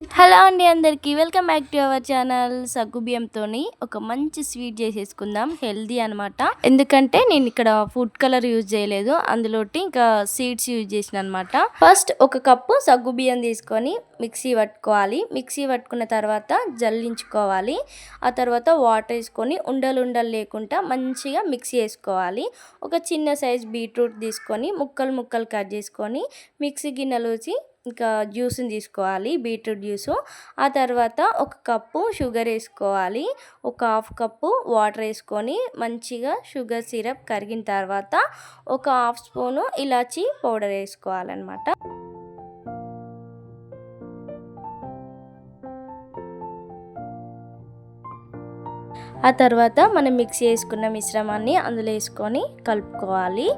Hello అండి అందరికీ welcome back to our channel. సగ్గుబియ్యంతోని ఒక మంచి స్వీట్ చేసేసుకుందాం, హెల్దీ అనమాట. ఎందుకంటే నేను ఇక్కడ ఫుడ్ కలర్ యూజ్ చేయలేదు, అందులోటి ఇంకా సీడ్స్ యూజ్ చేసిన అనమాట. ఫస్ట్ ఒక కప్పు సగ్గుబియ్యం తీసుకొని మిక్సీ పట్టుకోవాలి. మిక్సీ పట్టుకున్న తర్వాత జల్లించుకోవాలి. ఆ తర్వాత వాటర్ వేసుకొని ఉండలు ఉండలు లేకుండా మంచిగా మిక్సీ వేసుకోవాలి. ఒక చిన్న సైజ్ బీట్రూట్ తీసుకొని ముక్కలు ముక్కలు కట్ చేసుకొని మిక్సీ గిన్నెలో ఇంకా జ్యూస్ని తీసుకోవాలి, బీట్రూట్ జ్యూసు. ఆ తర్వాత ఒక కప్పు షుగర్ వేసుకోవాలి. ఒక హాఫ్ కప్పు వాటర్ వేసుకొని మంచిగా షుగర్ సిరప్ కరిగిన తర్వాత ఒక హాఫ్ స్పూను ఇలాచీ పౌడర్ వేసుకోవాలన్నమాట. ఆ తర్వాత మనం మిక్సీ వేసుకున్న మిశ్రమాన్ని అందులో వేసుకొని కలుపుకోవాలి.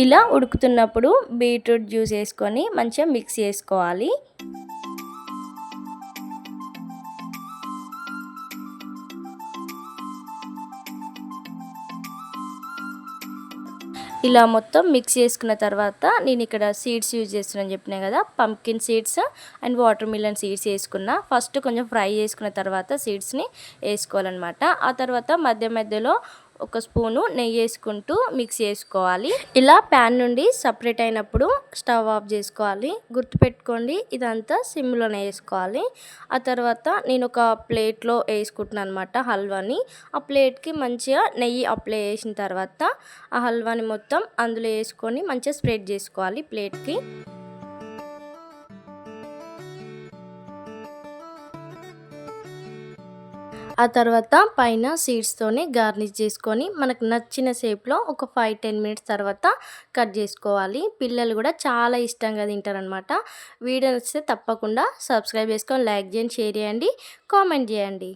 ఇలా ఉడుకుతున్నప్పుడు బీట్రూట్ జ్యూస్ వేసుకొని మంచిగా మిక్స్ చేసుకోవాలి. ఇలా మొత్తం మిక్స్ చేసుకున్న తర్వాత నేను ఇక్కడ సీడ్స్ యూజ్ చేస్తున్నాను చెప్పినా కదా, pumpkin seeds and water melon seeds వేసుకున్నా. ఫస్ట్ కొంచెం ఫ్రై చేసుకున్న తర్వాత సీడ్స్ని వేసుకోవాలన్నమాట. ఆ తర్వాత మధ్య మధ్యలో ఒక స్పూను నెయ్యి వేసుకుంటూ మిక్స్ చేసుకోవాలి. ఇలా ప్యాన్ నుండి సపరేట్ అయినప్పుడు స్టవ్ ఆఫ్ చేసుకోవాలి. గుర్తుపెట్టుకోండి, ఇదంతా సిమ్లోనే వేసుకోవాలి. ఆ తర్వాత నేను ఒక ప్లేట్లో వేసుకుంటున్నాను అనమాట హల్వాని. ఆ ప్లేట్కి మంచిగా నెయ్యి అప్లై చేసిన తర్వాత ఆ హల్వాని మొత్తం అందులో వేసుకొని మంచిగా స్ప్రెడ్ చేసుకోవాలి ప్లేట్కి. ఆ తర్వాత పైన సీడ్స్తోని గార్నిష్ చేసుకొని మనకు నచ్చిన షేప్లో ఒక 5-10 మినిట్స్ తర్వాత కట్ చేసుకోవాలి. పిల్లలు కూడా చాలా ఇష్టంగా తింటారనమాట. వీడియో నచ్చితే తప్పకుండా సబ్స్క్రైబ్ చేసుకొని లైక్ చేయండి, షేర్ చేయండి, కామెంట్ చేయండి.